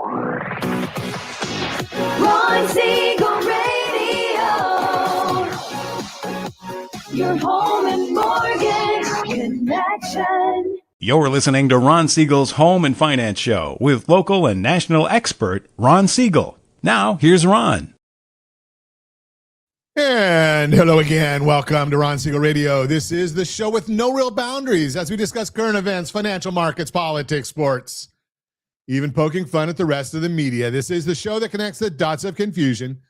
Ron Siegel Radio, your home and mortgage connection. You're listening to Ron Siegel's Home and Finance Show with local and national expert Ron Siegel. Now, here's Ron. And hello again. Welcome to Ron Siegel Radio. This is the show with no real boundaries as we discuss current events, financial markets, politics, sports, even poking fun at the rest of the media. This is the show that connects the dots of confusion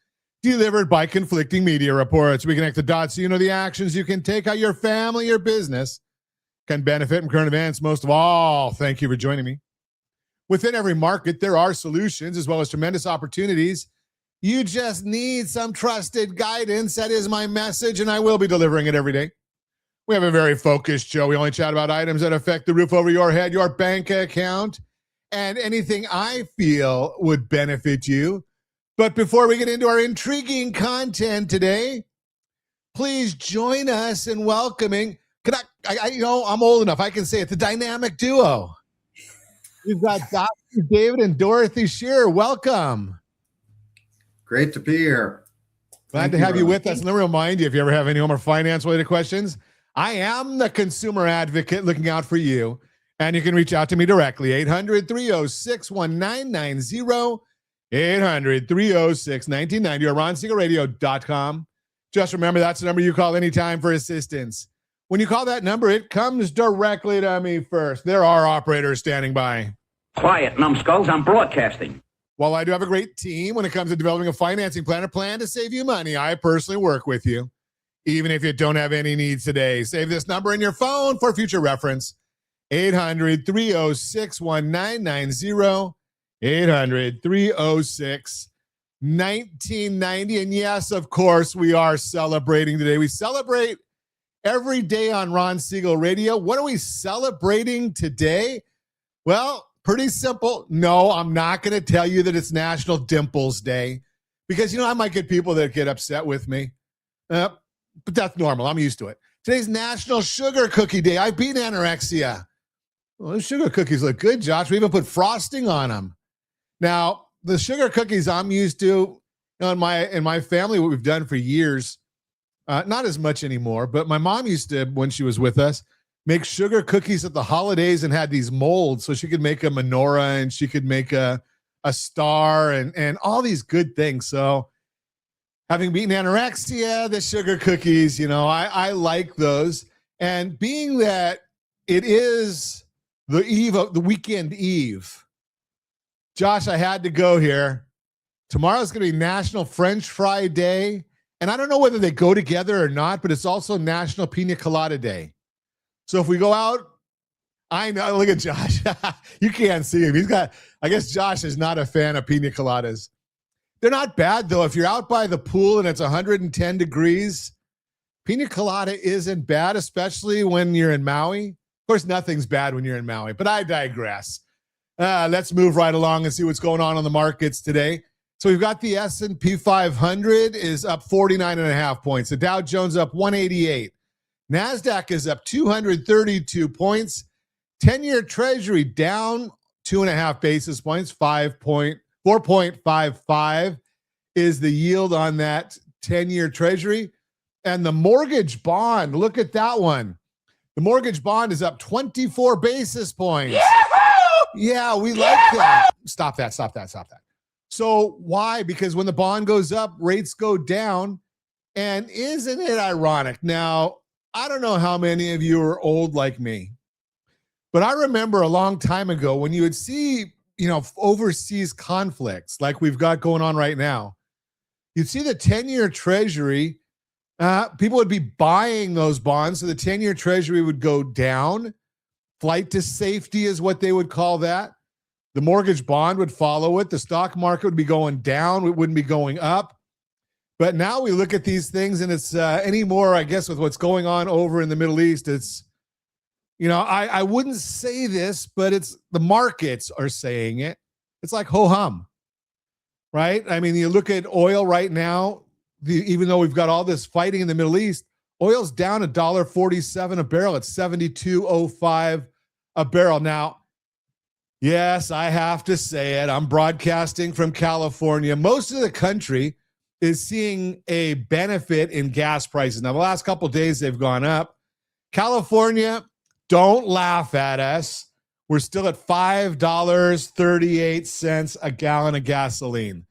delivered by conflicting media reports. We connect the dots so you know the actions you can take, how your family, your business can benefit from current events. Most of all, thank you for joining me. Within every market, there are solutions as well as tremendous opportunities. You just need some trusted guidance. That is my message, and I will be delivering it every day. We have a very focused show. We only chat about items that affect the roof over your head, your bank account, and anything I feel would benefit you. But before we get into our intriguing content today, please join us in welcoming, I'm old enough, I can say it, the dynamic duo. We've got Dr. David and Dorothy Shearer. Welcome. Great to be here. Glad to have you with us. And let me remind you, if you ever have any home or finance-related questions, I am the consumer advocate looking out for you. And you can reach out to me directly, 800-306-1990, 800-306-1990, or ronsiegelradio.com. Just remember, that's the number you call anytime for assistance. When you call that number, it comes directly to me first. There are operators standing by. Quiet, numbskulls, I'm broadcasting. While I do have a great team when it comes to developing a financing plan, a plan to save you money, I personally work with you, even if you don't have any needs today. Save this number in your phone for future reference, 800-306-1990, 800-306-1990. And yes, of course, we are celebrating today. We celebrate every day on Ron Siegel Radio. What are we celebrating today? Well, pretty simple. No, I'm not going to tell you that it's National Dimples Day because, I might get people that get upset with me. But that's normal. I'm used to it. Today's National Sugar Cookie Day. I've beaten anorexia. Well, those sugar cookies look good, Josh. We even put frosting on them. Now, the sugar cookies I'm used to in my family, what we've done for years, not as much anymore, but my mom used to, when she was with us, make sugar cookies at the holidays and had these molds so she could make a menorah and she could make a star and all these good things. So having beaten anorexia, the sugar cookies, I like those. And being that it is the weekend eve, Josh, I had to go here. Tomorrow's going to be National French Fry Day. And I don't know whether they go together or not, but it's also National Pina Colada Day. So if we go out, I know, look at Josh. You can't see him. I guess Josh is not a fan of pina coladas. They're not bad, though. If you're out by the pool and it's 110 degrees, pina colada isn't bad, especially when you're in Maui. Of course, nothing's bad when you're in Maui, but I digress. Let's move right along and see what's going on the markets today. So we've got the S&P 500 is up 49.5 points. The Dow Jones up 188. NASDAQ is up 232 points. 10-year Treasury down 2.5 basis points, 4.55 is the yield on that 10-year Treasury. And the mortgage bond, look at that one. The mortgage bond is up 24 basis points. Yahoo! Yeah, we like that. Stop that. So why? Because when the bond goes up, rates go down. And isn't it ironic? Now, I don't know how many of you are old like me, but I remember a long time ago when you would see, overseas conflicts like we've got going on right now. You'd see the 10-year Treasury, people would be buying those bonds, so the 10-year Treasury would go down. Flight to safety is what they would call that. The mortgage bond would follow it. The stock market would be going down. It wouldn't be going up. But now we look at these things and it's anymore, I guess, with what's going on over in the Middle East, it's, I wouldn't say this, but it's the markets are saying it. It's like ho-hum, right? I mean, you look at oil right now, even though we've got all this fighting in the Middle East, oil's down $1.47 a barrel. It's $72.05 a barrel. Now, Yes, I have to say it. I'm broadcasting from California. Most of the country is seeing a benefit in gas prices. Now, the last couple of days, they've gone up. California, don't laugh at us. We're still at $5.38 a gallon of gasoline.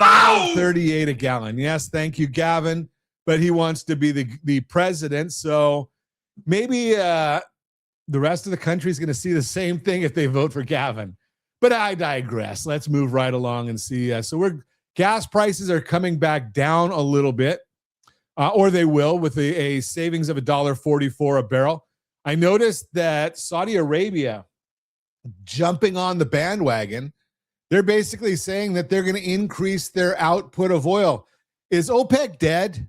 $5.38 a gallon. Yes, thank you, Gavin. But he wants to be the president. So maybe the rest of the country is going to see the same thing if they vote for Gavin. But I digress. Let's move right along and see. Gas prices are coming back down a little bit, or they will, with a savings of $1.44 a barrel. I noticed that Saudi Arabia jumping on the bandwagon. They're basically saying that they're going to increase their output of oil. Is OPEC dead?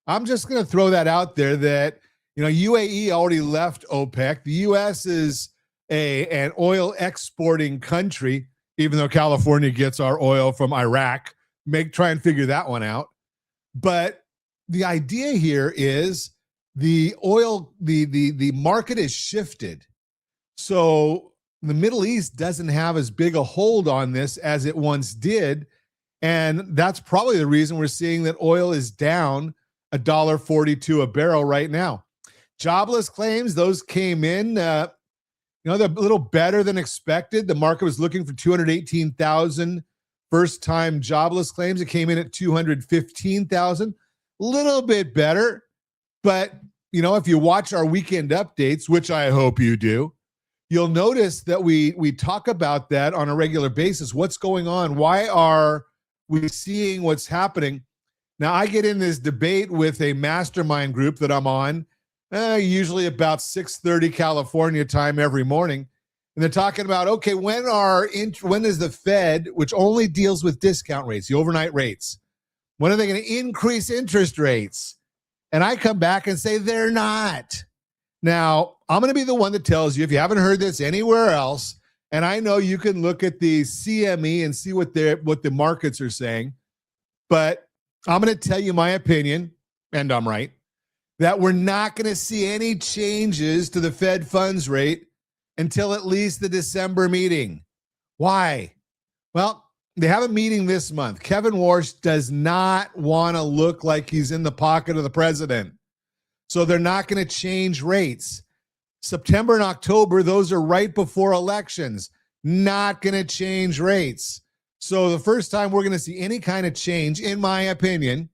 I'm just going to throw that out there that, UAE already left OPEC. The U.S. is an oil exporting country, even though California gets our oil from Iraq. Try and figure that one out. But the idea here is the market is shifted. So the Middle East doesn't have as big a hold on this as it once did. And that's probably the reason we're seeing that oil is down $1.42 a barrel right now. Jobless claims, those came in, they're a little better than expected. The market was looking for 218,000 first-time jobless claims. It came in at 215,000, a little bit better. But, if you watch our weekend updates, which I hope you do, you'll notice that we talk about that on a regular basis. What's going on? Why are we seeing what's happening? Now, I get in this debate with a mastermind group that I'm on, usually about 6:30 California time every morning. And they're talking about, okay, when is the Fed, which only deals with discount rates, the overnight rates, when are they going to increase interest rates? And I come back and say, they're not. Now, I'm going to be the one that tells you, if you haven't heard this anywhere else, and I know you can look at the CME and see what the markets are saying, but I'm going to tell you my opinion, and I'm right, that we're not going to see any changes to the Fed funds rate until at least the December meeting. Why? Well, they have a meeting this month. Kevin Warsh does not want to look like he's in the pocket of the president. So they're not going to change rates. September and October, those are right before elections. Not going to change rates. So the first time we're going to see any kind of change, in my opinion,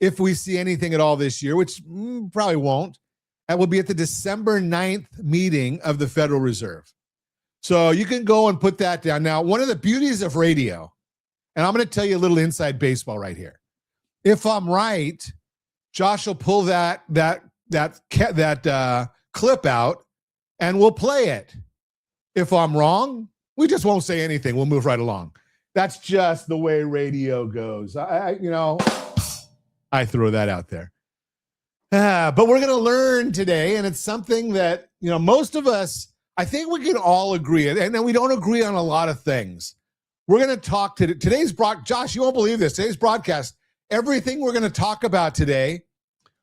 if we see anything at all this year, which probably won't, that will be at the December 9th meeting of the Federal Reserve. So you can go and put that down. Now, one of the beauties of radio, and I'm going to tell you a little inside baseball right here. If I'm right, Josh will pull that clip out and we'll play it. If I'm wrong, we just won't say anything. We'll move right along. That's just the way radio goes. I throw that out there. But we're going to learn today, and it's something that, most of us, I think we can all agree, and then we don't agree on a lot of things. We're going to talk to today's Josh, you won't believe this. Today's broadcast, everything we're going to talk about today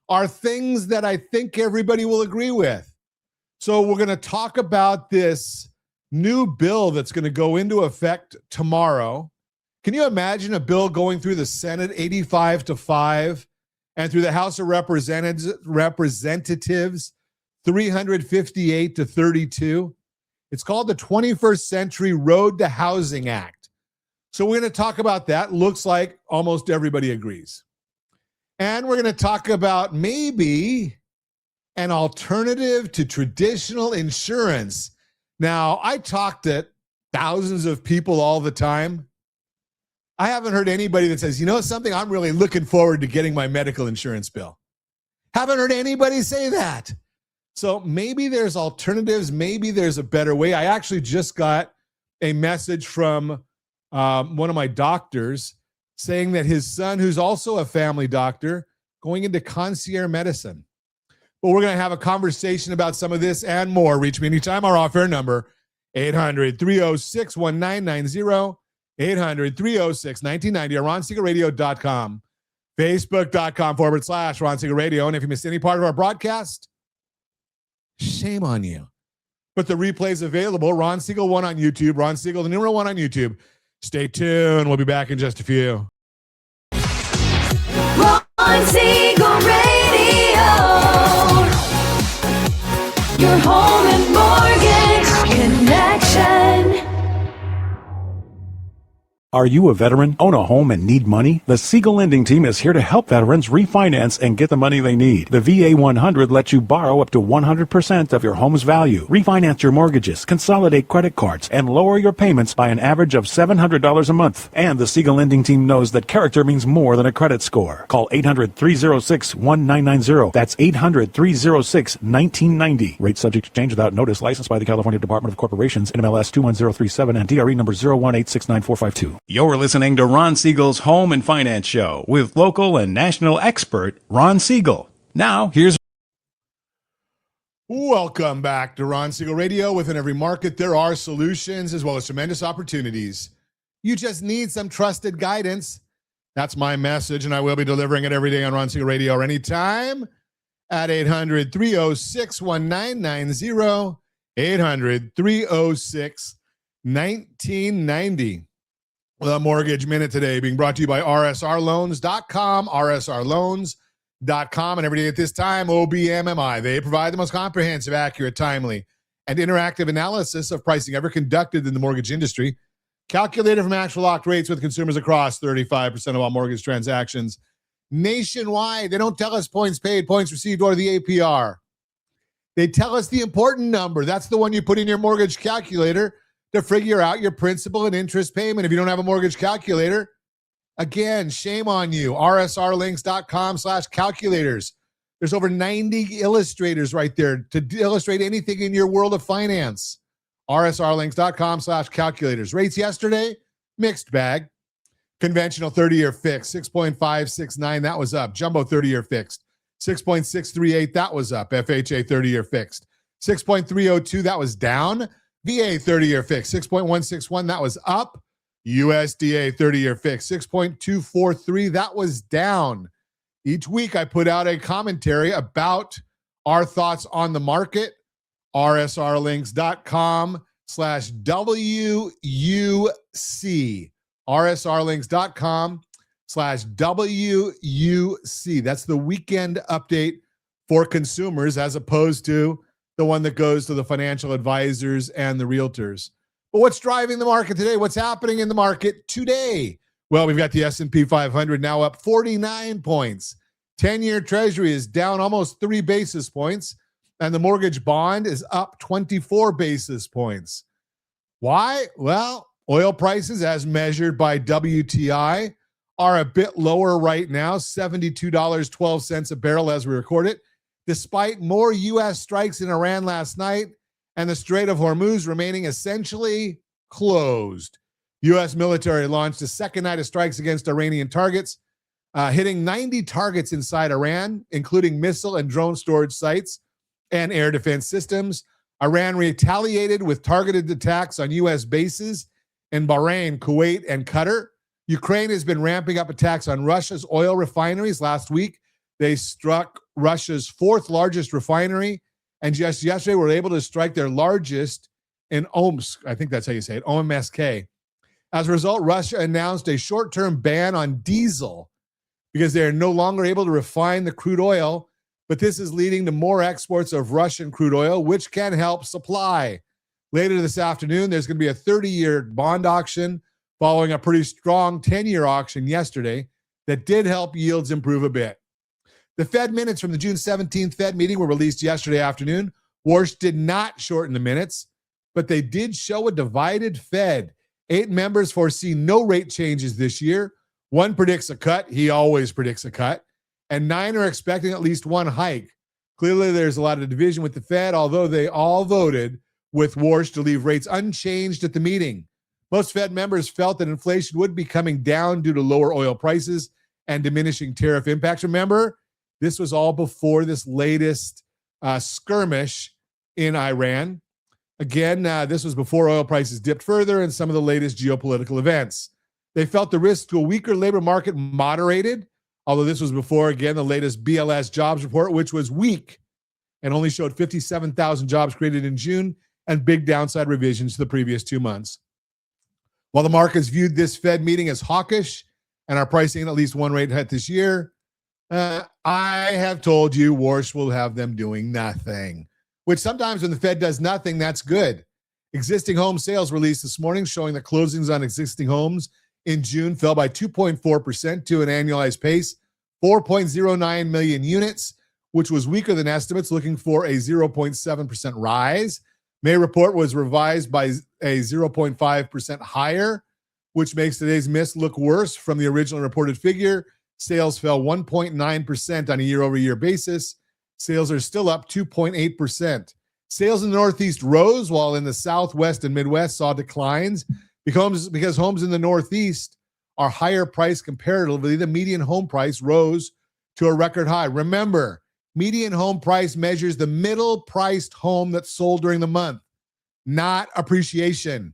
are things that I think everybody will agree with. So we're going to talk about this new bill that's going to go into effect tomorrow. Can you imagine a bill going through the Senate 85-5 and through the House of Representatives 358-32? It's called the 21st Century Road to Housing Act. So we're going to talk about that. Looks like almost everybody agrees. And we're going to talk about maybe an alternative to traditional insurance. Now, I talk to thousands of people all the time. I haven't heard anybody that says, something, I'm really looking forward to getting my medical insurance bill. Haven't heard anybody say that. So maybe there's alternatives. Maybe there's a better way. I actually just got a message from one of my doctors saying that his son, who's also a family doctor, going into concierge medicine. But we're going to have a conversation about some of this and more. Reach me anytime. Our off-air number, 800-306-1990, 800-306-1990, or RonSiegelRadio.com, Facebook.com/Ron Siegel Radio. And if you missed any part of our broadcast, shame on you. but the replay is available. Ron Siegel 1 on YouTube. Ron Siegel, the number 1 on YouTube. Stay tuned. We'll be back in just a few. Ron Siegel Radio. Your home and mortgage connection. Are you a veteran, own a home, and need money? The Siegel Lending Team is here to help veterans refinance and get the money they need. The VA 100 lets you borrow up to 100% of your home's value, refinance your mortgages, consolidate credit cards, and lower your payments by an average of $700 a month. And the Siegel Lending Team knows that character means more than a credit score. Call 800-306-1990. That's 800-306-1990. Rate subject to change without notice. Licensed by the California Department of Corporations, NMLS 21037, and DRE number 018694452. You're listening to Ron Siegel's Home and Finance Show with local and national expert Ron Siegel. Now, here's Welcome back to Ron Siegel Radio. Within every market, there are solutions as well as tremendous opportunities. You just need some trusted guidance. That's my message, and I will be delivering it every day on Ron Siegel Radio or anytime at 800-306-1990, 800-306-1990. The Mortgage Minute today being brought to you by rsrloans.com, rsrloans.com, and every day at this time, OBMMI. They provide the most comprehensive, accurate, timely, and interactive analysis of pricing ever conducted in the mortgage industry, calculated from actual locked rates with consumers across 35% of all mortgage transactions nationwide. They don't tell us points paid, points received, or the APR. They tell us the important number. That's the one you put in your mortgage calculator to figure out your principal and interest payment. If you don't have a mortgage calculator, again, shame on you. rsrlinks.com/calculators. There's over 90 illustrators right there to illustrate anything in your world of finance. rsrlinks.com/calculators. Rates yesterday, mixed bag. Conventional 30-year fixed, 6.569, that was up. Jumbo 30-year fixed, 6.638, that was up. FHA 30-year fixed, 6.302, that was down. VA 30-year fixed, 6.161, that was up. USDA 30-year fixed, 6.243, that was down. Each week I put out a commentary about our thoughts on the market. rsrlinks.com/WUC. rsrlinks.com/WUC. That's the weekend update for consumers as opposed to the one that goes to the financial advisors and the realtors. But what's driving the market today? What's happening in the market today? Well, we've got the S&P 500 now up 49 points. 10-year Treasury is down almost 3 basis points, and the mortgage bond is up 24 basis points. Why? Well, oil prices as measured by WTI are a bit lower right now, $72.12 a barrel as we record it, despite more U.S. strikes in Iran last night and the Strait of Hormuz remaining essentially closed. U.S. military launched a second night of strikes against Iranian targets, hitting 90 targets inside Iran, including missile and drone storage sites and air defense systems. Iran retaliated with targeted attacks on U.S. bases in Bahrain, Kuwait, and Qatar. Ukraine has been ramping up attacks on Russia's oil refineries. Last week, they struck Russia's 4th largest refinery, and just yesterday were able to strike their largest in Omsk. I think that's how you say it, OMSK. As a result, Russia announced a short-term ban on diesel because they are no longer able to refine the crude oil, but this is leading to more exports of Russian crude oil, which can help supply. Later this afternoon, there's going to be a 30-year bond auction following a pretty strong 10-year auction yesterday that did help yields improve a bit. The Fed minutes from the June 17th Fed meeting were released yesterday afternoon. Warsh did not shorten the minutes, but they did show a divided Fed. 8 members foresee no rate changes this year. 1 predicts a cut. He always predicts a cut. And 9 are expecting at least 1 hike. Clearly, there's a lot of division with the Fed, although they all voted with Warsh to leave rates unchanged at the meeting. Most Fed members felt that inflation would be coming down due to lower oil prices and diminishing tariff impacts. Remember, this was all before this latest skirmish in Iran. Again, this was before oil prices dipped further and some of the latest geopolitical events. They felt the risk to a weaker labor market moderated, although this was before, again, the latest BLS jobs report, which was weak and only showed 57,000 jobs created in June and big downside revisions to the previous 2 months. While the markets viewed this Fed meeting as hawkish and are pricing in at least one rate cut this year, I have told you Warsh will have them doing nothing, which sometimes when the Fed does nothing, that's good. Existing home sales released this morning showing that closings on existing homes in June fell by 2.4% to an annualized pace, 4.09 million units, which was weaker than estimates, looking for a 0.7% rise. May report was revised by a 0.5% higher, which makes today's miss look worse from the original reported figure. Sales fell 1.9% on a year-over-year basis. Sales are still up 2.8%. Sales in the Northeast rose, while in the Southwest and Midwest saw declines because homes in the Northeast are higher priced comparatively. The median home price rose to a record high. Remember, median home price measures the middle priced home that sold during the month, not appreciation.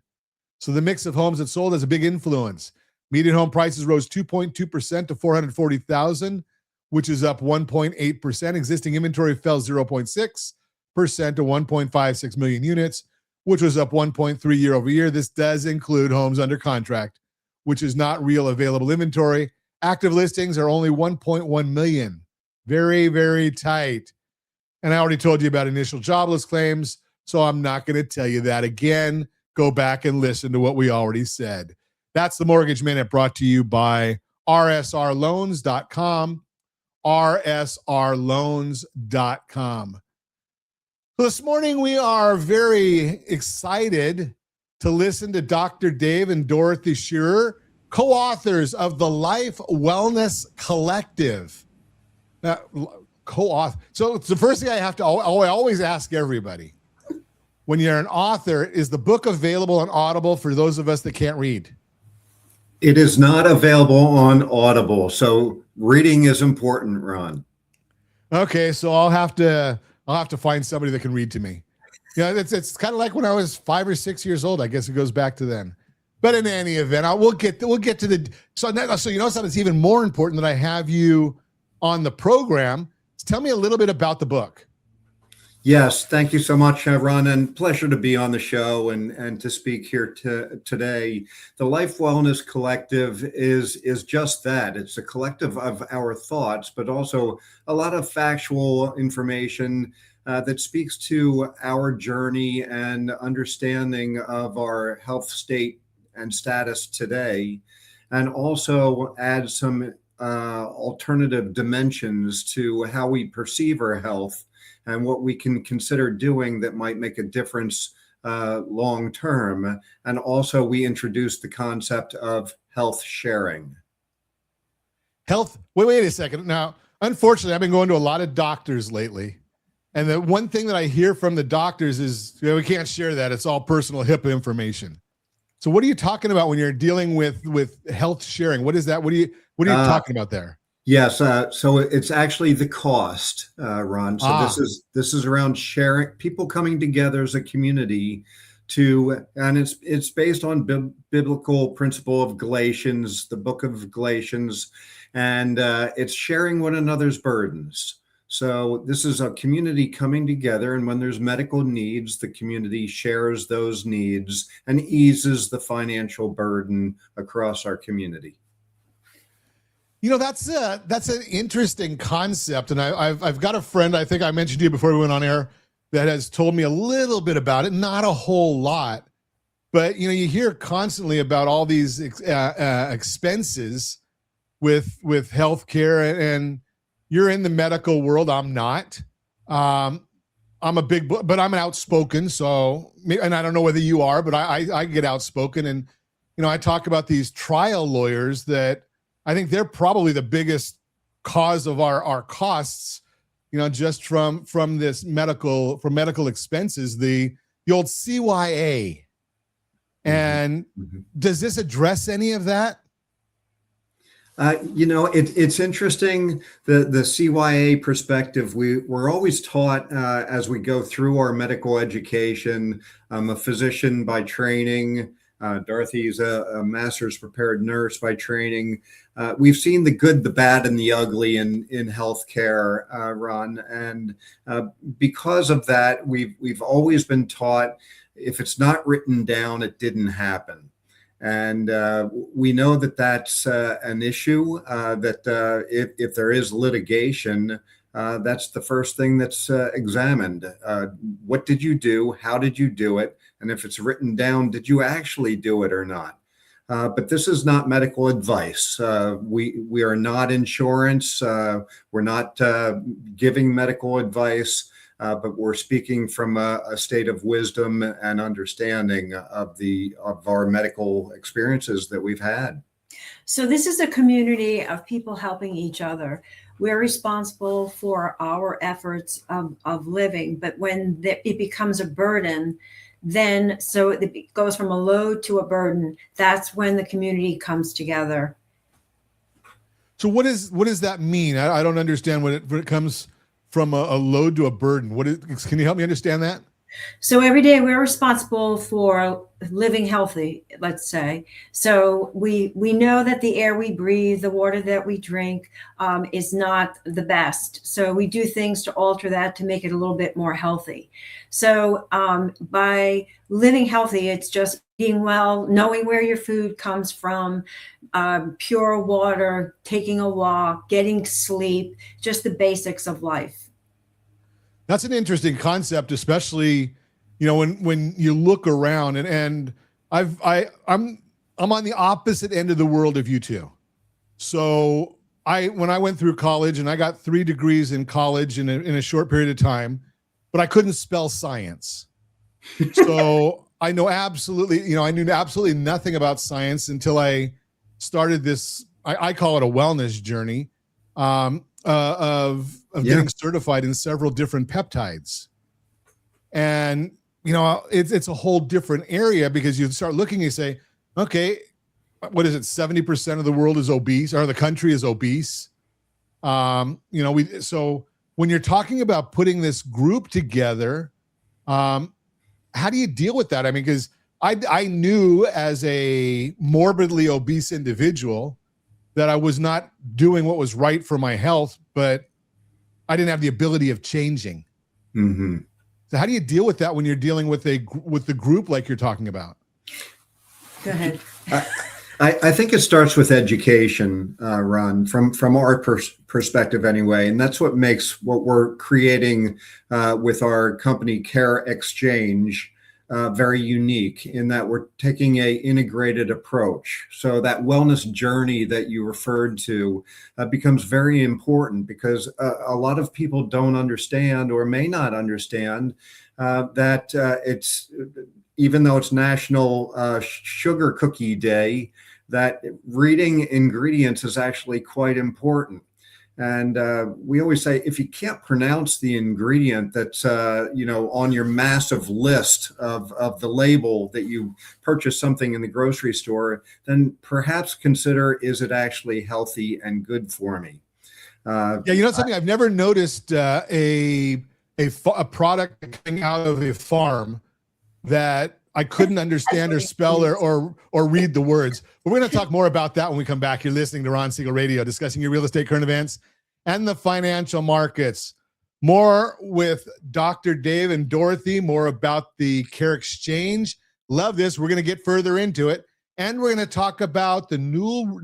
So the mix of homes that sold has a big influence. Median home prices rose 2.2% to $440,000, which is up 1.8%. Existing inventory fell 0.6% to 1.56 million units, which was up 1.3 year over year. This does include homes under contract, which is not real available inventory. Active listings are only 1.1 million. Very, very tight. And I already told you about initial jobless claims, so I'm not going to tell you that again. Go back and listen to what we already said. That's the Mortgage Minute, brought to you by rsrloans.com, rsrloans.com. So this morning we are very excited to listen to Dr. Dave and Dorothy Shearer, co-authors of the Life Wellness Collective. Now, co-author. So it's the first thing I have to I always ask everybody. When you're an author, is the book available on Audible for those of us that can't read? It is not available on Audible, so reading is important, Ron. Okay, so I'll have to find somebody that can read to me. Yeah, it's kind of like when I was 5 or 6 years old. I guess it goes back to then. But in any event, we'll get to the so you know something that's even more important that I have you on the program. Tell me a little bit about the book. Yes, thank you so much, Ron, and pleasure to be on the show and to speak here today. The Life Wellness Collective is just that. It's a collective of our thoughts, but also a lot of factual information that speaks to our journey and understanding of our health state and status today, and also add some alternative dimensions to how we perceive our health and what we can consider doing that might make a difference long term. And also we introduced the concept of health sharing. Wait a second. Now, unfortunately, I've been going to a lot of doctors lately. And the one thing that I hear from the doctors is, we can't share that. It's all personal HIPAA information. So what are you talking about when you're dealing with health sharing? What is that? What are you talking about there? Yes, so it's actually the cost, Ron. So this is around sharing, people coming together as a community and it's based on biblical principle of Galatians, the book of Galatians, and it's sharing one another's burdens. So this is a community coming together, and when there's medical needs, the community shares those needs and eases the financial burden across our community. You know, that's an interesting concept, and I've got a friend, I think I mentioned to you before we went on air, that has told me a little bit about it, not a whole lot, but you hear constantly about all these expenses with healthcare, and you're in the medical world. I'm not. I'm but I'm an outspoken, so, and I don't know whether you are, but I get outspoken, and I talk about these trial lawyers that I think they're probably the biggest cause of our costs, just from this medical expenses, the old CYA. And does this address any of that? It's interesting, the CYA perspective. We're always taught as we go through our medical education. I'm a physician by training. Dorothy's a master's prepared nurse by training. We've seen the good, the bad, and the ugly in healthcare, Ron, and because of that, we've always been taught if it's not written down, it didn't happen. And we know that that's an issue, that if there is litigation, that's the first thing that's examined. What did you do? How did you do it? And if it's written down, did you actually do it or not? But this is not medical advice. We are not insurance. We're not giving medical advice, but we're speaking from a state of wisdom and understanding of our medical experiences that we've had. So this is a community of people helping each other. We're responsible for our efforts of living, but when it becomes a burden, then so it goes from a load to a burden. That's when the community comes together. So what does that mean? I don't understand when it comes from a load to a burden. Can you help me understand that? So every day we're responsible for living healthy, let's say. So we know that the air we breathe, the water that we drink is not the best. So we do things to alter that to make it a little bit more healthy. So by living healthy, it's just eating well, knowing where your food comes from, pure water, taking a walk, getting sleep, just the basics of life. That's an interesting concept, especially, when you look around and I'm on the opposite end of the world of you two. So when I went through college, and I got 3 degrees in college in a short period of time, but I couldn't spell science. So I knew absolutely nothing about science until I started this, I call it a wellness journey, of getting certified in several different peptides. And, it's a whole different area, because you start looking, you say, okay, what is it? 70% of the world is obese, or the country is obese. So when you're talking about putting this group together, how do you deal with that? I mean, because I knew as a morbidly obese individual that I was not doing what was right for my health, but I didn't have the ability of changing. Mm-hmm. So how do you deal with that when you're dealing with the group like you're talking about? Go ahead. I think it starts with education, Ron, from our perspective anyway. And that's what makes what we're creating with our company Care Exchange very unique, in that we're taking a integrated approach. So that wellness journey that you referred to becomes very important, because a lot of people don't understand, or may not understand, that it's, even though it's National Sugar Cookie Day, that reading ingredients is actually quite important. And we always say, if you can't pronounce the ingredient that's on your massive list of the label that you purchase something in the grocery store, then perhaps consider, is it actually healthy and good for me? Something I've never noticed, a product coming out of a farm that I couldn't understand or spell or read the words. But we're going to talk more about that when we come back. You're listening to Ron Siegel Radio, discussing your real estate current events and the financial markets. More with Dr. Dave and Dorothy, more about the Care Exchange. Love this. We're going to get further into it. And we're going to talk about the new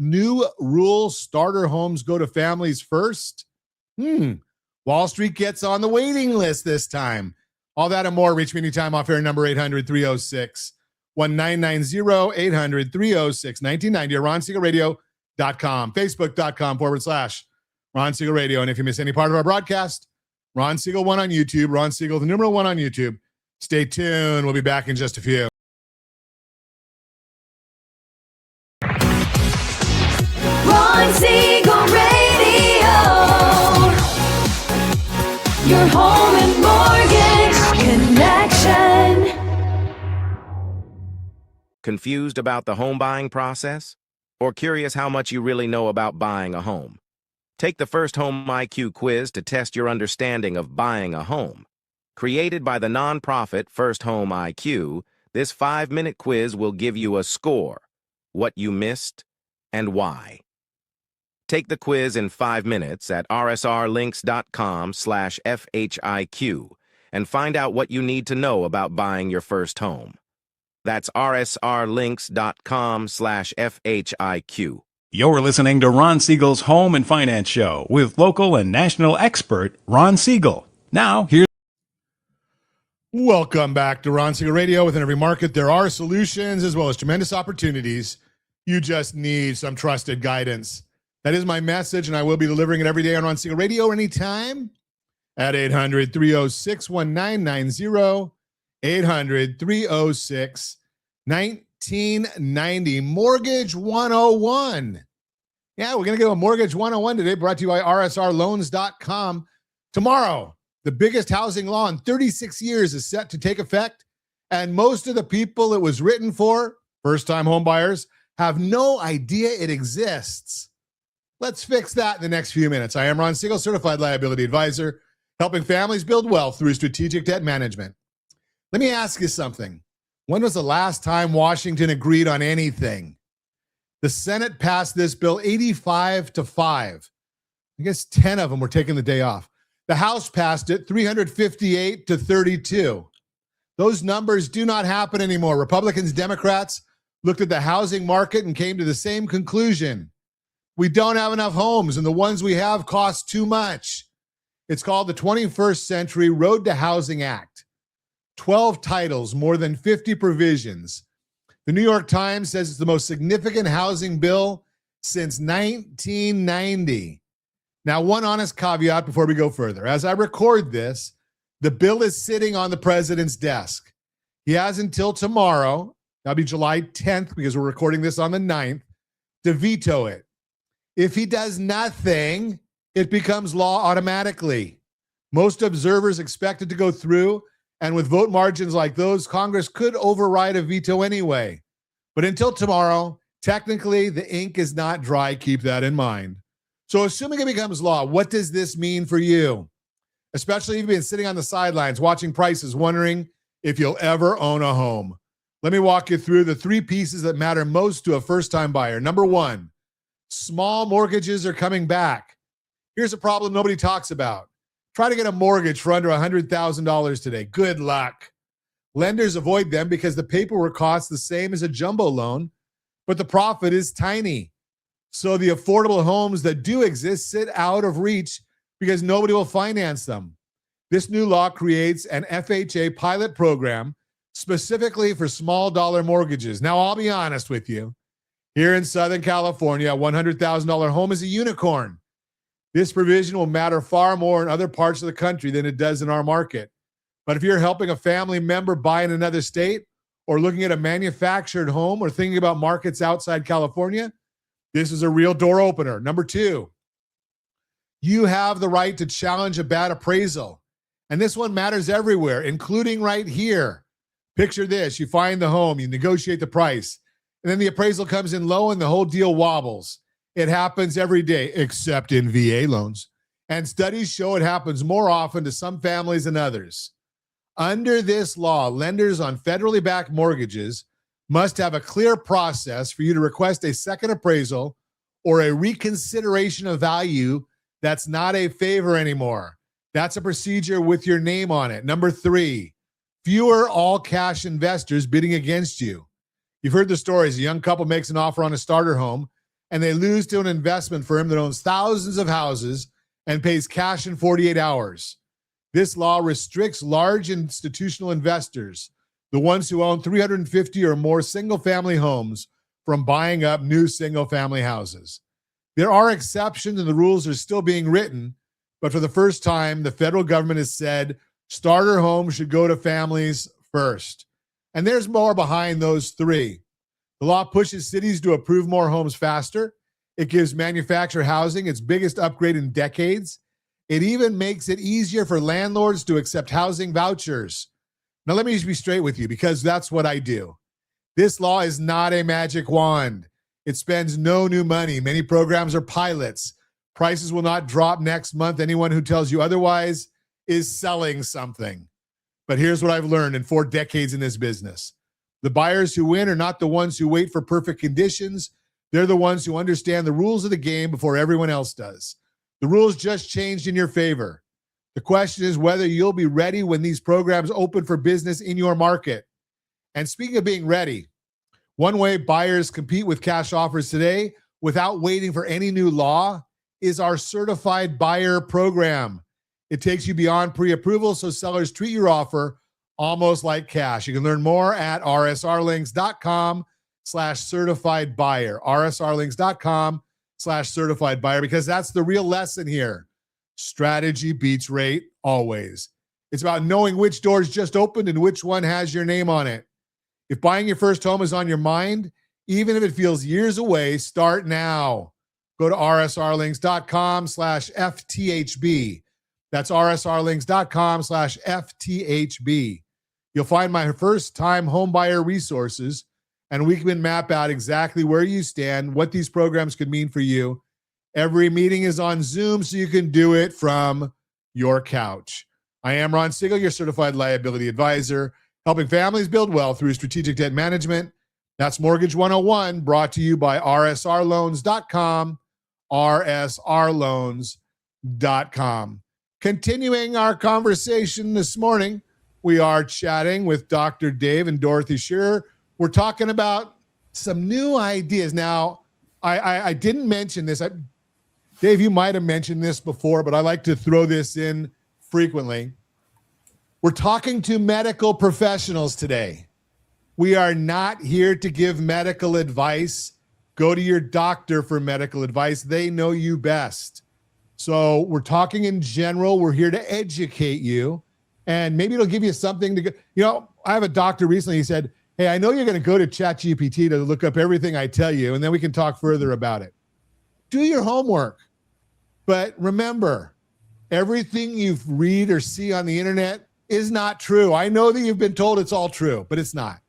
rule: starter homes go to families first. Wall Street gets on the waiting list this time. All that and more. Reach me anytime off air, number 800-306-1990, 800-306-1990, or RonSiegelRadio.com, Facebook.com/Ron Siegel Radio. And if you miss any part of our broadcast, Ron Siegel 1 on YouTube, Ron Siegel, the numeral 1 on YouTube. Stay tuned. We'll be back in just a few. Ron Siegel Radio. Your home and mortgage connection. Confused about the home buying process? Or curious how much you really know about buying a home? Take the First Home IQ quiz to test your understanding of buying a home. Created by the nonprofit First Home IQ, this 5-minute quiz will give you a score, what you missed, and why. Take the quiz in 5 minutes at rsrlinks.com/FHIQ and find out what you need to know about buying your first home. That's rsrlinks.com/FHIQ. You're listening to Ron Siegel's Home and Finance Show with local and national expert Ron Siegel. Now, here's Welcome back to Ron Siegel Radio. Within every market, there are solutions as well as tremendous opportunities. You just need some trusted guidance. That is my message, and I will be delivering it every day on Ron Siegel Radio anytime at 800-306-1990, 800-306-1990. Mortgage 101. Yeah, we're going to get a Mortgage 101 today, brought to you by rsrloans.com. Tomorrow, the biggest housing law in 36 years is set to take effect, and most of the people it was written for, first-time home buyers, have no idea it exists. Let's fix that in the next few minutes. I am Ron Siegel, certified liability advisor, helping families build wealth through strategic debt management. Let me ask you something. When was the last time Washington agreed on anything? The Senate passed this bill 85-5. I guess 10 of them were taking the day off. The House passed it 358-32. Those numbers do not happen anymore. Republicans, Democrats looked at the housing market and came to the same conclusion. We don't have enough homes, and the ones we have cost too much. It's called the 21st Century Road to Housing Act. 12 titles, more than 50 provisions. The New York Times says it's the most significant housing bill since 1990. Now, one honest caveat before we go further. As I record this, the bill is sitting on the president's desk. He has until tomorrow, that'll be July 10th, because we're recording this on the 9th, to veto it. If he does nothing, it becomes law automatically. Most observers expect it to go through, and with vote margins like those, Congress could override a veto anyway. But until tomorrow, technically, the ink is not dry. Keep that in mind. So assuming it becomes law, what does this mean for you? Especially if you've been sitting on the sidelines watching prices, wondering if you'll ever own a home. Let me walk you through the three pieces that matter most to a first-time buyer. Number one, small mortgages are coming back. Here's a problem nobody talks about. Try to get a mortgage for under $100,000 today. Good luck. Lenders avoid them because the paperwork costs the same as a jumbo loan, but the profit is tiny. So the affordable homes that do exist sit out of reach because nobody will finance them. This new law creates an FHA pilot program specifically for small dollar mortgages. Now, I'll be honest with you. Here in Southern California, a $100,000 home is a unicorn. This provision will matter far more in other parts of the country than it does in our market. But if you're helping a family member buy in another state, or looking at a manufactured home, or thinking about markets outside California, this is a real door opener. Number two, you have the right to challenge a bad appraisal. And this one matters everywhere, including right here. Picture this. You find the home, you negotiate the price, and then the appraisal comes in low and the whole deal wobbles. It happens every day, except in VA loans. And studies show it happens more often to some families than others. Under this law, lenders on federally backed mortgages must have a clear process for you to request a second appraisal or a reconsideration of value. That's not a favor anymore. That's a procedure with your name on it. Number three, fewer all-cash investors bidding against you. You've heard the stories. A young couple makes an offer on a starter home, and they lose to an investment firm that owns thousands of houses and pays cash in 48 hours. This law restricts large institutional investors, the ones who own 350 or more single-family homes, from buying up new single-family houses. There are exceptions, and the rules are still being written, but for the first time, the federal government has said starter homes should go to families first. And there's more behind those three. The law pushes cities to approve more homes faster. It gives manufactured housing its biggest upgrade in decades. It even makes it easier for landlords to accept housing vouchers. Now, let me just be straight with you, because that's what I do. This law is not a magic wand. It spends no new money. Many programs are pilots. Prices will not drop next month. Anyone who tells you otherwise is selling something. But here's what I've learned in 4 decades in this business. The buyers who win are not the ones who wait for perfect conditions. They're the ones who understand the rules of the game before everyone else does. The rules just changed in your favor. The question is whether you'll be ready when these programs open for business in your market. And speaking of being ready, one way buyers compete with cash offers today without waiting for any new law is our certified buyer program. It takes you beyond pre-approval, so sellers treat your offer almost like cash. You can learn more at rsrlinks.com/certified buyer, rsrlinks.com/certified buyer, because that's the real lesson here. Strategy beats rate always. It's about knowing which doors just opened and which one has your name on it. If buying your first home is on your mind, even if it feels years away, start now. Go to rsrlinks.com/FTHB. That's rsrlinks.com/FTHB. You'll find my first time home buyer resources, and we can map out exactly where you stand, what these programs could mean for you. Every meeting is on Zoom, so you can do it from your couch. I am Ron Siegel, your certified liability advisor, helping families build wealth through strategic debt management. That's Mortgage 101, brought to you by rsrloans.com, rsrloans.com. Continuing our conversation this morning, we are chatting with Dr. Dave and Dorothy Shearer. We're talking about some new ideas. Now, I didn't mention this. Dave, you might have mentioned this before, but I like to throw this in frequently. We're talking to medical professionals today. We are not here to give medical advice. Go to your doctor for medical advice. They know you best. So we're talking in general. We're here to educate you, and maybe it'll give you something to go. You know, I have a doctor recently. He said, "Hey, I know you're going to go to ChatGPT to look up everything I tell you, and then we can talk further about it. Do your homework. But remember, everything you read or see on the internet is not true. I know that you've been told it's all true, but it's not.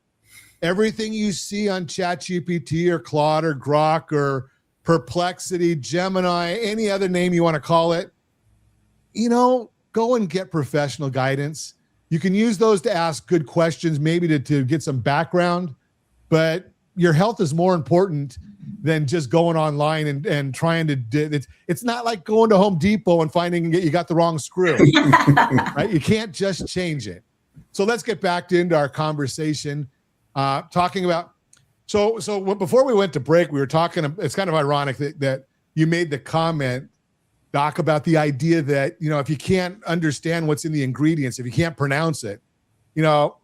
Everything you see on ChatGPT or Claude or Grok or Perplexity, Gemini, any other name you want to call it, go and get professional guidance. You can use those to ask good questions, maybe to get some background, but your health is more important than just going online and trying to it's not like going to Home Depot and finding you got the wrong screw. Right? You can't just change it. So let's get back into our conversation, talking about so before we went to break, we were talking, it's kind of ironic that you made the comment, Doc, about the idea that, if you can't understand what's in the ingredients, if you can't pronounce it,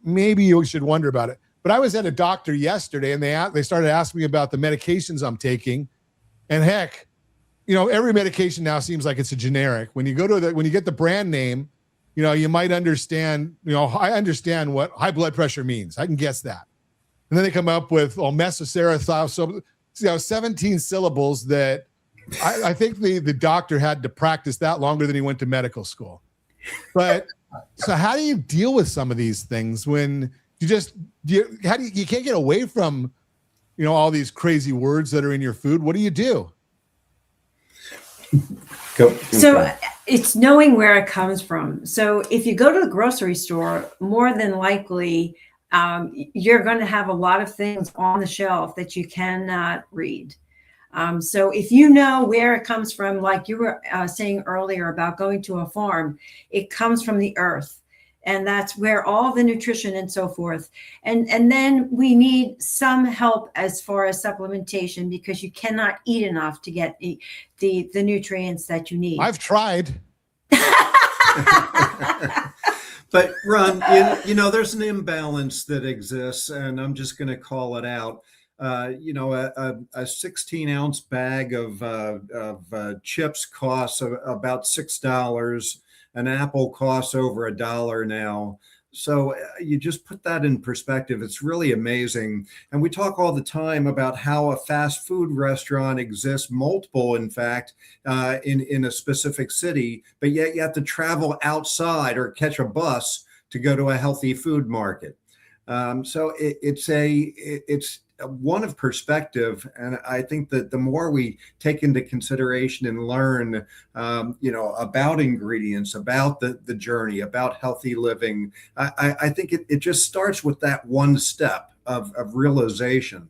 maybe you should wonder about it. But I was at a doctor yesterday, and they started asking me about the medications I'm taking. And heck, every medication now seems like it's a generic. When you when you get the brand name, you might understand, I understand what high blood pressure means. I can guess that. And then they come up with mesocerathiol, 17 syllables that I think the doctor had to practice that longer than he went to medical school. But so how do you deal with some of these things when you can't get away from, all these crazy words that are in your food? What do you do? So it's knowing where it comes from. So if you go to the grocery store, more than likely, you're going to have a lot of things on the shelf that you cannot read. So if you know where it comes from, like you were saying earlier about going to a farm, it comes from the earth. And that's where all the nutrition and so forth. And then we need some help as far as supplementation, because you cannot eat enough to get the nutrients that you need. I've tried. But Ron, there's an imbalance that exists, and I'm just going to call it out. A 16-ounce bag of chips costs about $6. An apple costs over $1 now. So you just put that in perspective. It's really amazing. And we talk all the time about how a fast food restaurant exists, multiple, in fact, in a specific city, but yet you have to travel outside or catch a bus to go to a healthy food market. So it's one of perspective. And I think that the more we take into consideration and learn, about ingredients, about the journey, about healthy living, I think it just starts with that one step of realization.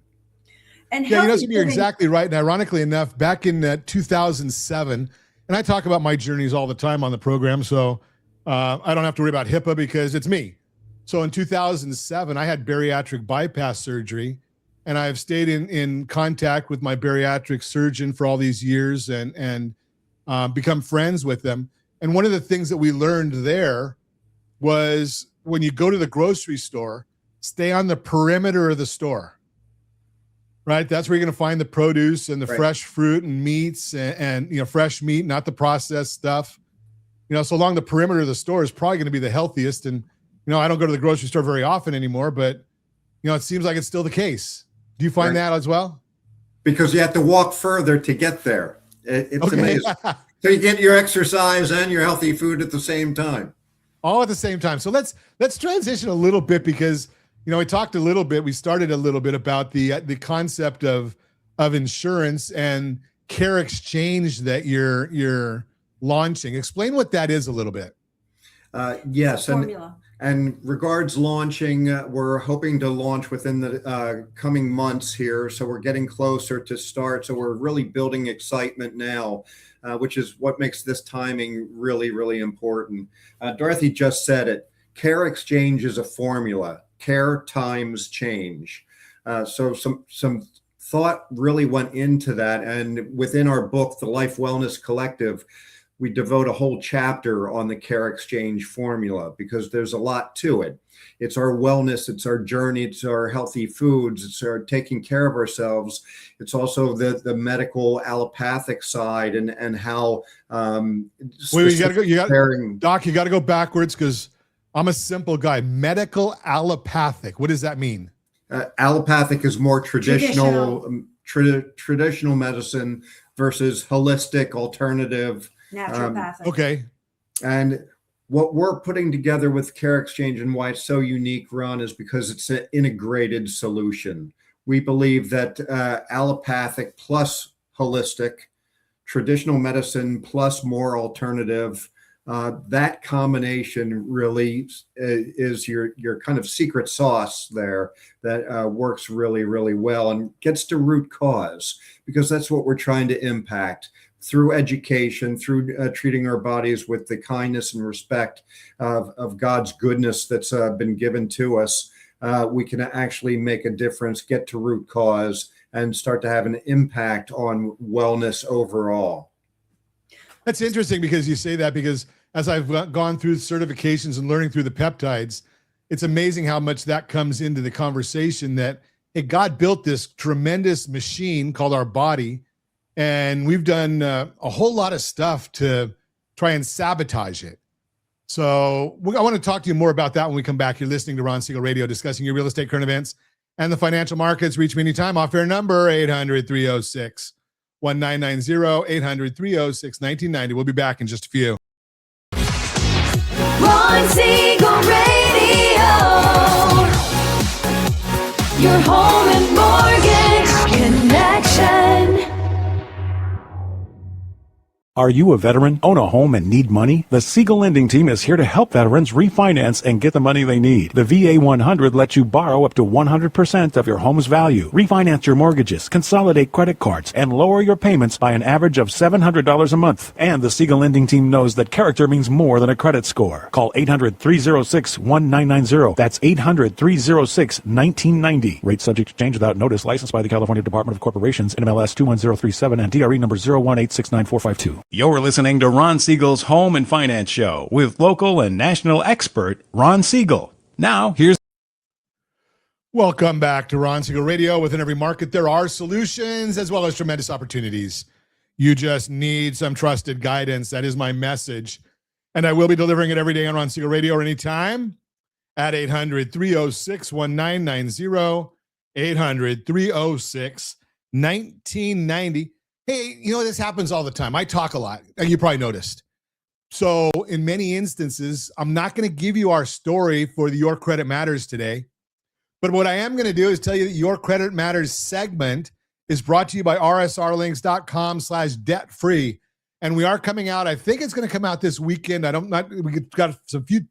And you're exactly right. And ironically enough, back in 2007, and I talk about my journeys all the time on the program, so I don't have to worry about HIPAA because it's me. So in 2007, I had bariatric bypass surgery, and I've stayed in contact with my bariatric surgeon for all these years and become friends with them. And one of the things that we learned there was when you go to the grocery store, stay on the perimeter of the store, right? That's where you're going to find the produce and the fresh fruit and meats and fresh meat, not the processed stuff. So along the perimeter of the store is probably going to be the healthiest. And, I don't go to the grocery store very often anymore, but, it seems like it's still the case. Do you find that as well? Because you have to walk further to get there. It's amazing. So you get your exercise and your healthy food at the same time. All at the same time. So let's transition a little bit because, we talked a little bit, we started a little bit about the concept of insurance and Care Exchange that you're launching. Explain what that is a little bit. Yes. Formula. And regards launching, we're hoping to launch within the coming months here. So we're getting closer to start. So we're really building excitement now, which is what makes this timing really, really important. Dorothy just said it. Care Exchange is a formula. Care times change. So some thought really went into that. And within our book, The Life Wellness Collective, we devote a whole chapter on the Care Exchange formula because there's a lot to it. It's our wellness, it's our journey, it's our healthy foods, it's our taking care of ourselves. It's also the medical allopathic side and how Wait, you got to go backwards because I'm a simple guy. Medical allopathic. What does that mean? Allopathic is more traditional medicine versus holistic alternative. Naturopathic. Okay. And what we're putting together with Care Exchange and why it's so unique, Ron, is because it's an integrated solution. We believe that allopathic plus holistic, traditional medicine plus more alternative, that combination really is your kind of secret sauce there that works really, really well and gets to root cause, because that's what we're trying to impact. Through education, through treating our bodies with the kindness and respect of God's goodness that's been given to us, we can actually make a difference, get to root cause, and start to have an impact on wellness overall. That's interesting because you say that, because as I've gone through certifications and learning through the peptides, it's amazing how much that comes into the conversation that God built this tremendous machine called our body. And we've done a whole lot of stuff to try and sabotage it. So I want to talk to you more about that when we come back. You're listening to Ron Siegel Radio, discussing your real estate current events and the financial markets. Reach me anytime. Off-air number 800-306-1990, 800-306-1990. We'll be back in just a few. Ron Siegel Radio. Your home and mortgage connection. Are you a veteran, own a home, and need money? The Siegel Lending Team is here to help veterans refinance and get the money they need. The VA 100 lets you borrow up to 100% of your home's value, refinance your mortgages, consolidate credit cards, and lower your payments by an average of $700 a month. And the Siegel Lending Team knows that character means more than a credit score. Call 800-306-1990. That's 800-306-1990. Rate subject to change without notice. Licensed by the California Department of Corporations, NMLS 21037, and DRE number 018694452. You're listening to Ron Siegel's Home and Finance Show with local and national expert Ron Siegel. Now, Welcome back to Ron Siegel Radio. Within every market, there are solutions as well as tremendous opportunities. You just need some trusted guidance. That is my message. And I will be delivering it every day on Ron Siegel Radio or anytime at 800-306-1990, 800-306-1990. Hey, this happens all the time. I talk a lot. You probably noticed. So in many instances, I'm not going to give you our story for the Your Credit Matters today. But what I am going to do is tell you that Your Credit Matters segment is brought to you by rsrlinks.com/debt free. And we are coming out. I think it's going to come out this weekend. We got some few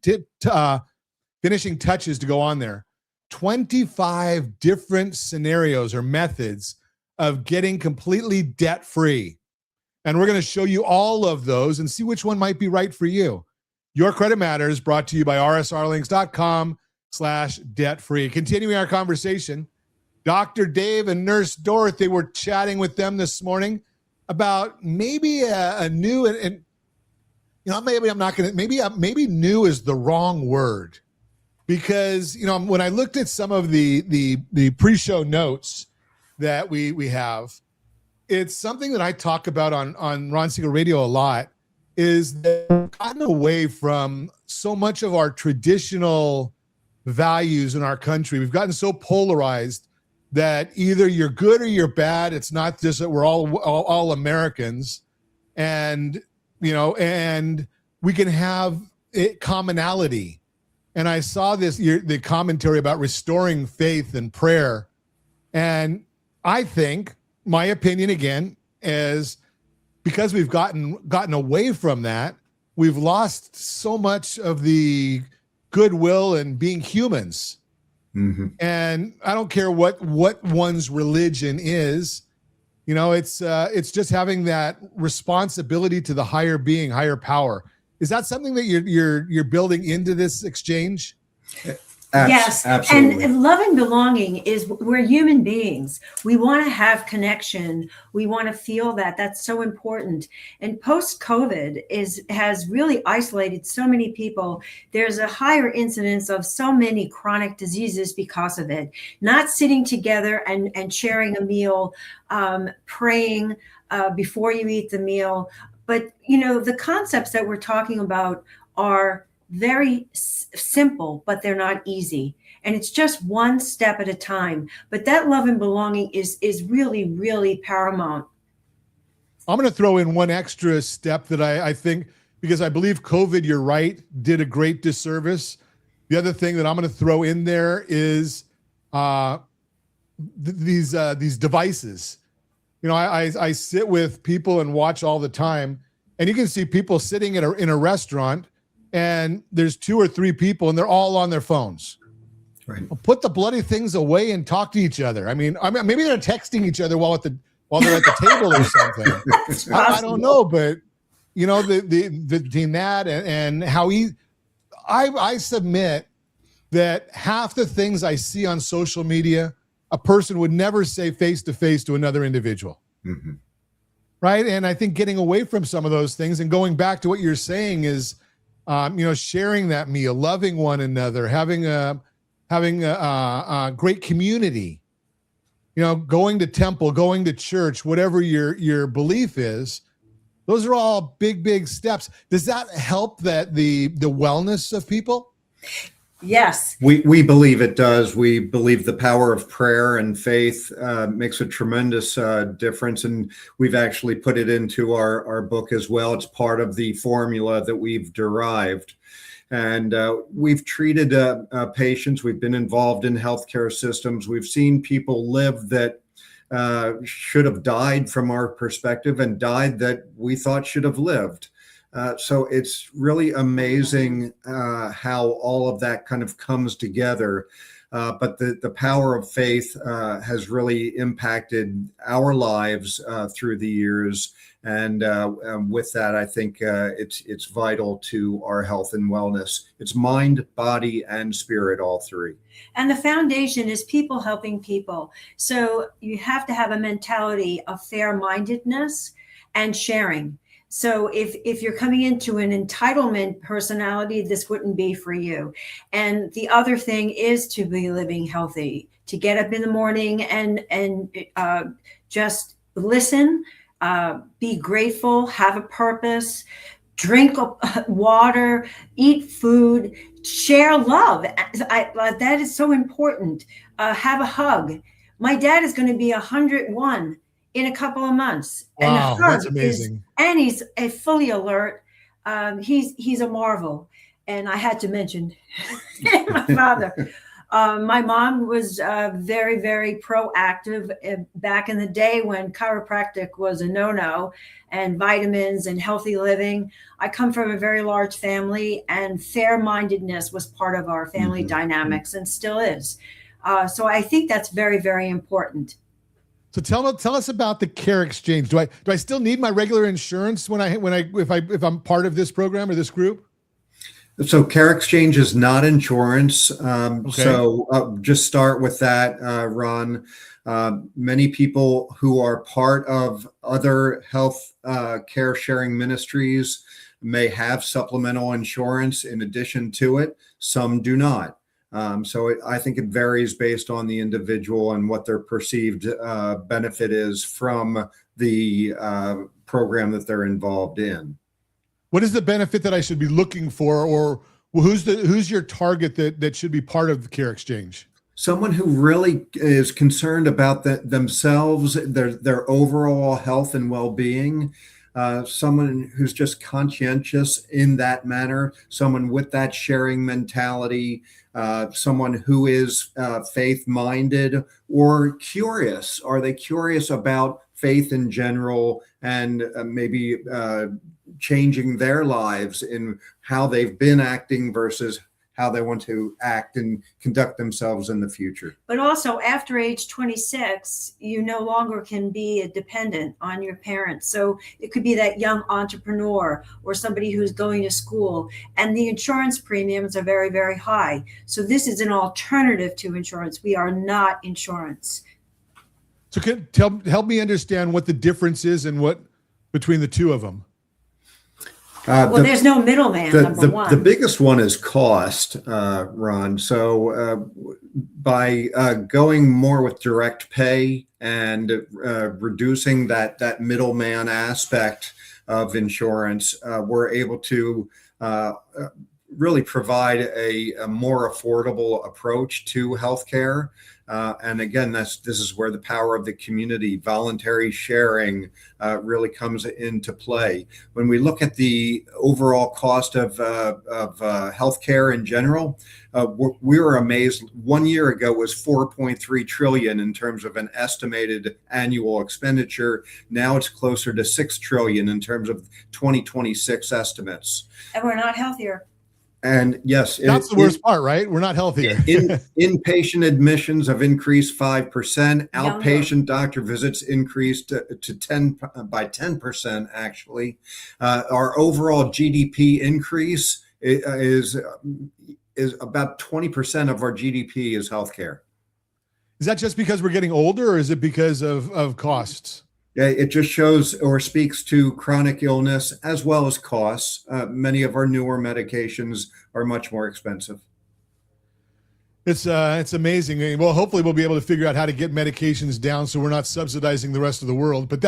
finishing touches to go on there. 25 different scenarios or methods of getting completely debt-free. And we're going to show you all of those and see which one might be right for you. Your Credit Matters, brought to you by rsrlinks.com/debt-free. Continuing our conversation, Dr. Dave and Nurse Dorothy were chatting with them this morning about maybe a new and maybe I'm not going to maybe new is the wrong word, because when I looked at some of the pre-show notes that we have, it's something that I talk about on Ron Siegel Radio a lot, is that we've gotten away from so much of our traditional values in our country. We've gotten so polarized that either you're good or you're bad. It's not just that we're all Americans, and and we can have commonality. And I saw the commentary about restoring faith and prayer, and I think my opinion again is, because we've gotten away from that, we've lost so much of the goodwill and being humans. Mm-hmm. And I don't care what one's religion is, it's just having that responsibility to the higher being, higher power. Is that something that you're building into this exchange? Yes, absolutely. And love and belonging is, we're human beings. We want to have connection. We want to feel that. That's so important. And post-COVID has really isolated so many people. There's a higher incidence of so many chronic diseases because of it. Not sitting together and sharing a meal, praying before you eat the meal. But, the concepts that we're talking about are very simple, but they're not easy. And it's just one step at a time. But that love and belonging is really, really paramount. I'm going to throw in one extra step that I think, because I believe COVID, you're right, did a great disservice. The other thing that I'm going to throw in there is these devices. I sit with people and watch all the time, and you can see people sitting in a restaurant, and there's 2 or 3 people, and they're all on their phones. Right. Well, put the bloody things away and talk to each other. I mean, maybe they're texting each other while they're at the table or something. I don't know, but the between that and how I submit that half the things I see on social media, a person would never say face to face to another individual. Mm-hmm. Right. And I think getting away from some of those things and going back to what you're saying is, sharing that meal, loving one another, having a great community, going to temple, going to church, whatever your belief is. Those are all big, big steps. Does that help the wellness of people? Yes. We believe it does. We believe the power of prayer and faith makes a tremendous difference. And we've actually put it into our book as well. It's part of the formula that we've derived. And we've treated patients. We've been involved in healthcare systems. We've seen people live that should have died from our perspective, and died that we thought should have lived. So it's really amazing how all of that kind of comes together. But the power of faith has really impacted our lives through the years. And with that, I think it's vital to our health and wellness. It's mind, body, and spirit, all three. And the foundation is people helping people. So you have to have a mentality of fair-mindedness and sharing. So if you're coming into an entitlement personality, this wouldn't be for you. And the other thing is to be living healthy, to get up in the morning and just listen, be grateful, have a purpose, drink water, eat food, share love. That is so important. Have a hug. My dad is going to be 101 in a couple of months. Wow, and that's amazing. And he's fully alert. He's a marvel. And I had to mention my father. My mom was very, very proactive back in the day when chiropractic was a no-no, and vitamins and healthy living. I come from a very large family, and fair-mindedness was part of our family dynamics and still is. So I think that's very, very important. So tell us about the Care Exchange. Do I still need my regular insurance if I'm part of this program or this group? So Care Exchange is not insurance. Okay. So just start with that, Ron. Many people who are part of other health care sharing ministries may have supplemental insurance in addition to it. Some do not. I think it varies based on the individual and what their perceived benefit is from the program that they're involved in. What is the benefit that I should be looking for, or who's your target that should be part of the Care Exchange? Someone who really is concerned about themselves, their overall health and well-being. Someone who's just conscientious in that manner. Someone with that sharing mentality. Someone who is faith-minded or curious. Are they curious about faith in general and maybe changing their lives in how they've been acting versus how they want to act and conduct themselves in the future. But also after age 26, you no longer can be a dependent on your parents. So it could be that young entrepreneur or somebody who's going to school, and the insurance premiums are very, very high. So this is an alternative to insurance. We are not insurance. So help me understand what the difference is and what between the two of them. There's no middleman, number one. The biggest one is cost, Ron. So by going more with direct pay and reducing that middleman aspect of insurance, we're able to really provide a more affordable approach to healthcare. And again, this is where the power of the community, voluntary sharing, really comes into play. When we look at the overall cost of healthcare in general, we were amazed. 1 year ago was 4.3 trillion in terms of an estimated annual expenditure. Now it's closer to 6 trillion in terms of 2026 estimates. And we're not healthier. And yes, that's the worst part, right? We're not healthier. Inpatient admissions have increased 5%. Outpatient doctor visits increased to 10% actually. Our overall GDP increase is about 20% of our GDP is healthcare. Is that just because we're getting older, or is it because of costs? It just shows or speaks to chronic illness as well as costs. Many of our newer medications are much more expensive. It's amazing. Well, hopefully we'll be able to figure out how to get medications down so we're not subsidizing the rest of the world. But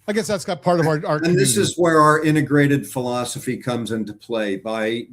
I guess that's got part of our community. And this is where our integrated philosophy comes into play. By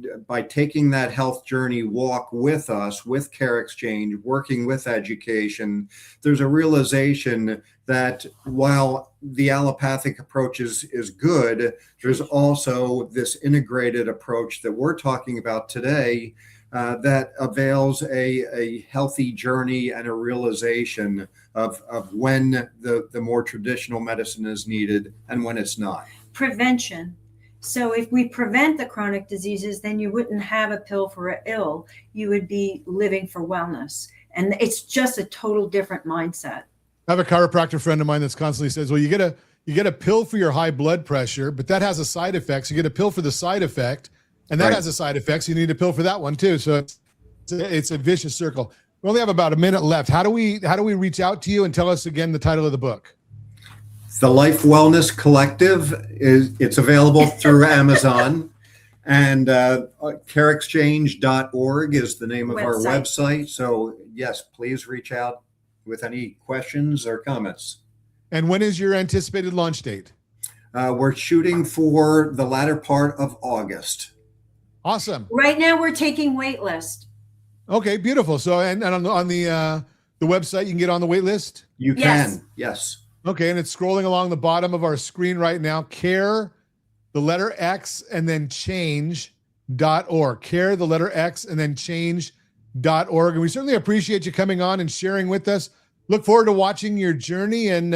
taking that health journey walk with us, with Care Exchange, working with education, there's a realization that while the allopathic approach is good, there's also this integrated approach that we're talking about today that avails a healthy journey and a realization of when the more traditional medicine is needed and when it's not. Prevention. So if we prevent the chronic diseases, then you wouldn't have a pill for ill. You would be living for wellness. And it's just a total different mindset. I have a chiropractor friend of mine that's constantly says, well, you get a pill for your high blood pressure, but that has a side effect. So you get a pill for the side effect, and that has a side effect. So you need a pill for that one too. So it's a vicious circle. We only have about a minute left. How do we reach out to you, and tell us again the title of the book? The Life Wellness Collective it's available through Amazon, and careexchange.org is the name of our website. So yes, please reach out with any questions or comments. And when is your anticipated launch date? We're shooting for the latter part of August. Awesome. Right now we're taking wait list. Okay, beautiful. So and on the website you can get on the wait list? You can, yes. Okay, and it's scrolling along the bottom of our screen right now. Care, the letter X, and then change.org. Care, the letter X, and then change.org. And we certainly appreciate you coming on and sharing with us. Look forward to watching your journey, and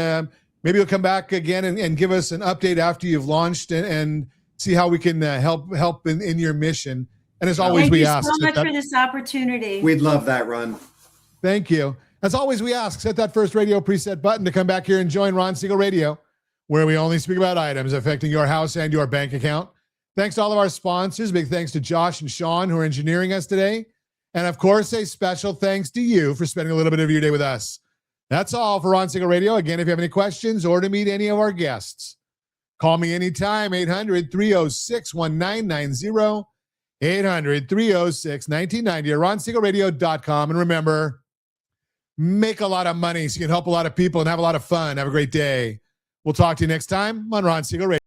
maybe you'll come back again and give us an update after you've launched and see how we can help in your mission. And as always, we ask. Thank you so much for this opportunity. We'd love that, Ron. Thank you. As always, we ask, set that first radio preset button to come back here and join Ron Siegel Radio, where we only speak about items affecting your house and your bank account. Thanks to all of our sponsors. Big thanks to Josh and Sean who are engineering us today. And of course, a special thanks to you for spending a little bit of your day with us. That's all for Ron Siegel Radio. Again, if you have any questions or to meet any of our guests, call me anytime, 800-306-1990, 800-306-1990, or ronsiegelradio.com. And remember, make a lot of money so you can help a lot of people and have a lot of fun. Have a great day. We'll talk to you next time on Ron Siegel Radio.